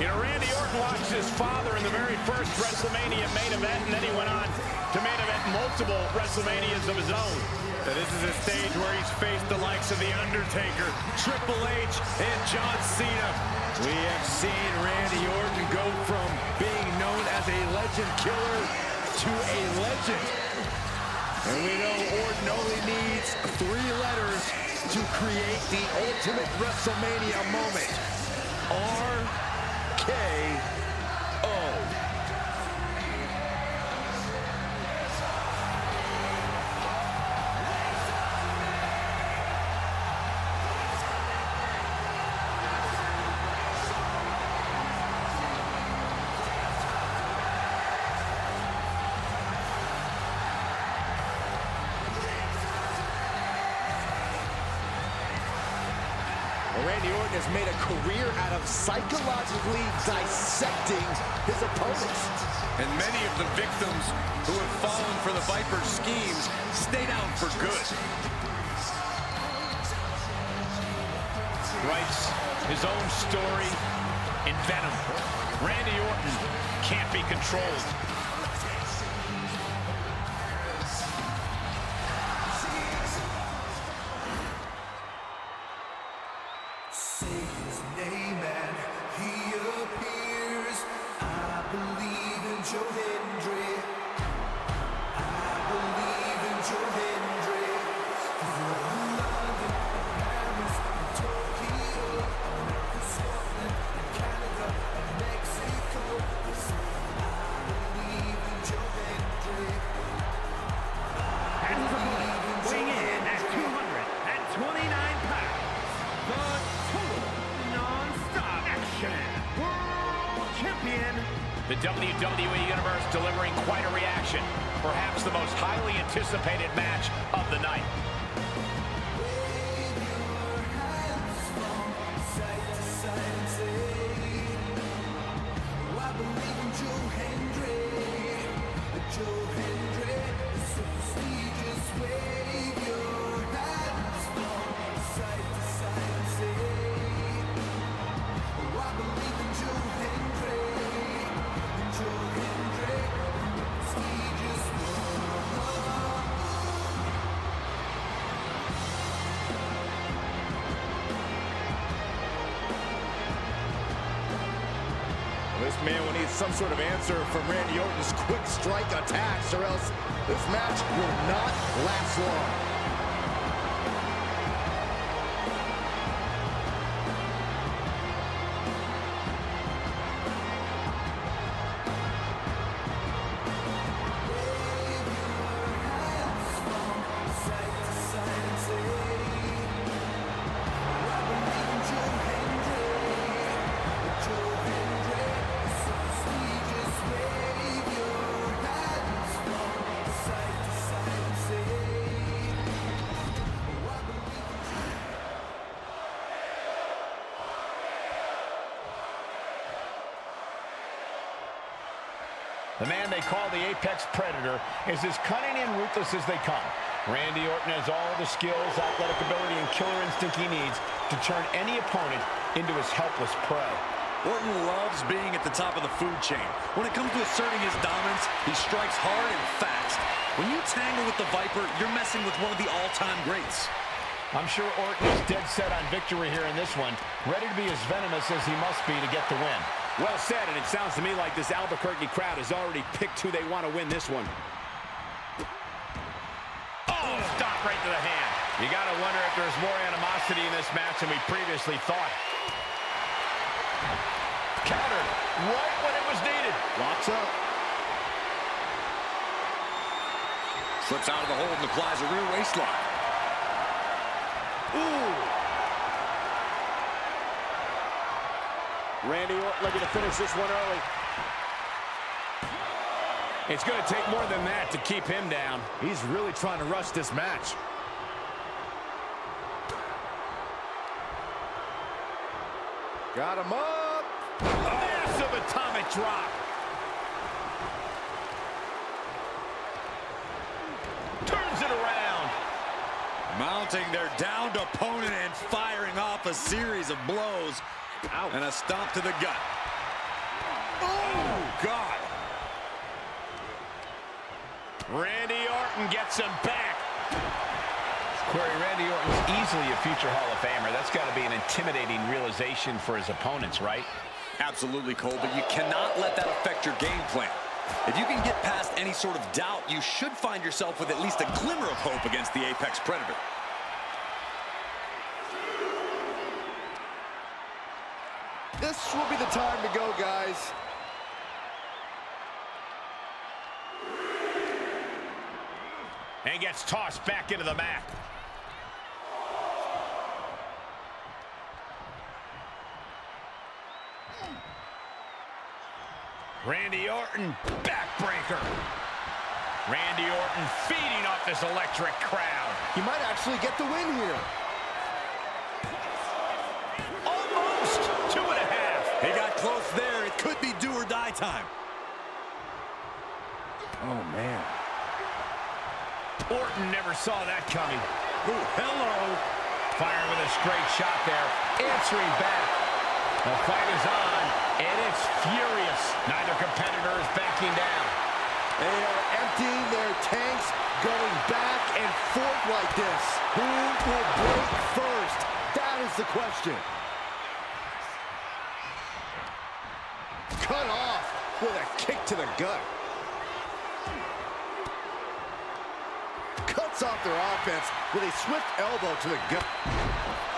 You know, Randy Orton watched his father in the very first Wrestlemania main event, and then he went on to main event multiple Wrestlemanias of his own. Now, this is a stage where he's faced the likes of The Undertaker, Triple H, and John Cena. We have seen Randy Orton go from being known as a legend killer to a legend. And we know Orton only needs 3 letters to create the ultimate WrestleMania moment. RKO. Randy Orton has made a career out of psychologically dissecting his opponents. And many of the victims who have fallen for the Viper's schemes stayed out for good. Writes his own story in Venom. Randy Orton can't be controlled. Say his name and he appears. I believe in Joe Hendry. I believe in Joe Hendry. He's from London, Paris, and Tokyo, and Scotland, and Canada, and Mexico. I believe in Joe Hendry. And his opponent, weighing in at 229 pounds, the total non-stop action world champion. The WWE Universe delivering quite a reaction. Perhaps the most highly anticipated match of the night. Wave your hands from side to side and say, oh, I believe in Joe Hendry. Joe Hendry is so prestigious. Wave your hands from side to side and say, oh, I believe in Joe Hendry. Joe Hendry, prestigious This man will need some sort of answer from Randy Orton's quick strike attacks, or else this match will not last long. The man they call the Apex Predator is as cunning and ruthless as they come. Randy Orton has all the skills, athletic ability, and killer instinct he needs to turn any opponent into his helpless prey. Orton loves being at the top of the food chain. When it comes to asserting his dominance, he strikes hard and fast. When you tangle with the Viper, you're messing with one of the all-time greats. I'm sure Orton is dead set on victory here in this one, ready to be as venomous as he must be to get the win. Well said, and it sounds to me like this Albuquerque crowd has already picked who they want to win this one. Oh, stop right to the hand. You got to wonder if there's more animosity in this match than we previously thought. Countered right when it was needed. Locks up. Slips out of the hold and applies a rear waistlock. Ooh. Randy Orton looking to finish this one early. It's going to take more than that to keep him down. He's really trying to rush this match. Got him up. Massive atomic drop. Turns it around. Mounting their downed opponent and firing off a series of blows. And a stomp to the gut. Oh, God. Randy Orton gets him back. Corey, Randy Orton's easily a future Hall of Famer. That's got to be an intimidating realization for his opponents, right? Absolutely, Cole, but you cannot let that affect your game plan. If you can get past any sort of doubt, you should find yourself with at least a glimmer of hope against the Apex Predator. This will be the time to go, guys. And gets tossed back into the mat. Randy Orton, backbreaker. Randy Orton feeding off this electric crowd. He might actually get the win here. Almost 2.5. He got close there. It could be do or die time. Oh, man. Orton never saw that coming. Ooh, hello. Firing with a straight shot there. Answering back. The fight is on, and it's furious. Neither competitor is backing down. They are emptying their tanks, going back and forth like this. Who will break first? That is the question. Cut off with a kick to the gut. Cuts off their offense with a swift elbow to the gut.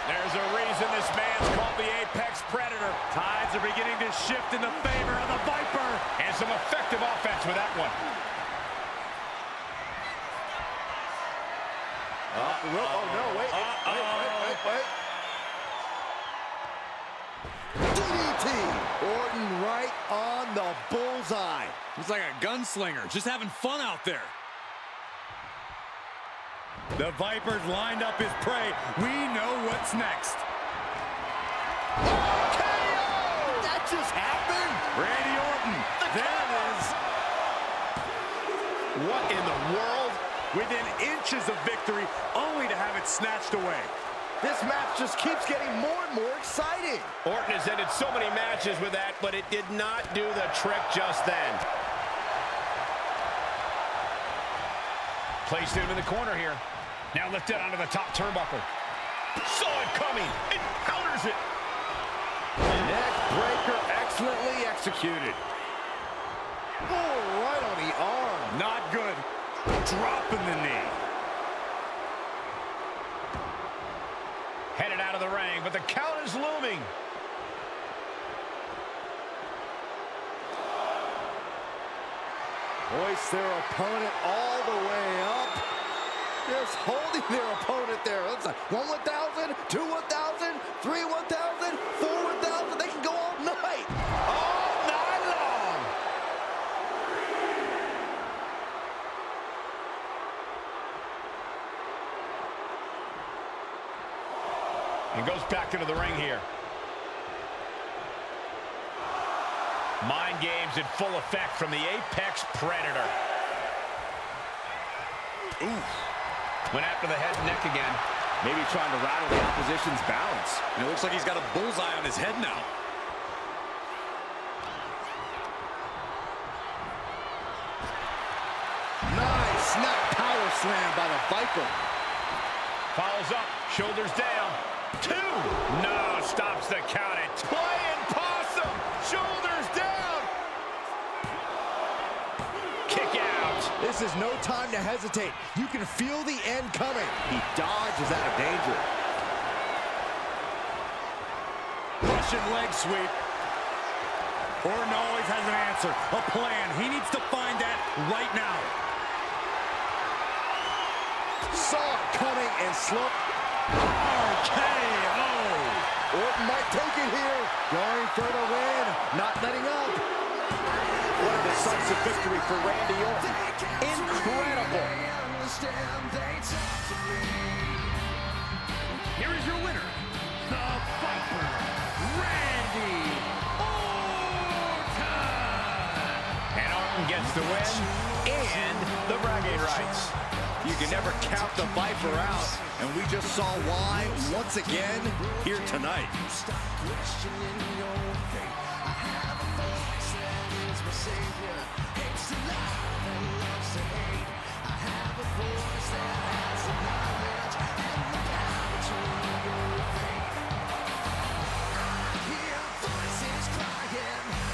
There's a reason this man's called the Apex Predator. Tides are beginning to shift in the favor of the Viper. And some effective offense with that one. Oh, no, wait. DDT! Orton right on the bullseye. He's like a gunslinger, just having fun out there. The Viper's lined up his prey. We know what's next. KO! That just happened! Randy Orton. There it is. What in the world? Within inches of victory, only to have it snatched away. This match just keeps getting more and more exciting. Orton has ended so many matches with that, but it did not do the trick just then. Placed him in the corner here. Now lifted onto the top turnbuckle. Saw it coming. It counters it. Neck breaker excellently executed. Oh, right on the arm. Not good. Dropping the knee. Headed out of the ring, but the count is looming. Hoist their opponent all the way up. Just holding their opponent there. Looks like 1 1,000, 2 1,000, 3 1,000, 4 1,000. They can go all night. All night long. And goes back into the ring here. Mind games in full effect from the Apex Predator. Ooh. Went after the head and neck again. Maybe trying to rattle the opposition's balance. And it looks like he's got a bullseye on his head now. Nice snap power slam by the Viper. Follows up, shoulders down. 2. No, stops the count. It playing possum. Shoulders down. Kick out. This is no time to hesitate. You can feel the end coming. He dodges out of danger. Russian leg sweep. Orton always has an answer, a plan. He needs to find that right now. Saw it coming and slow. RKO. Orton might take it here. Going for the win. Not letting up. What a decisive victory for Randy Orton. Incredible. Here is your winner, the Viper, Randy Orton. And Orton gets the win and the bragging rights. You can never count the Viper out, and we just saw why once again here tonight. Savior.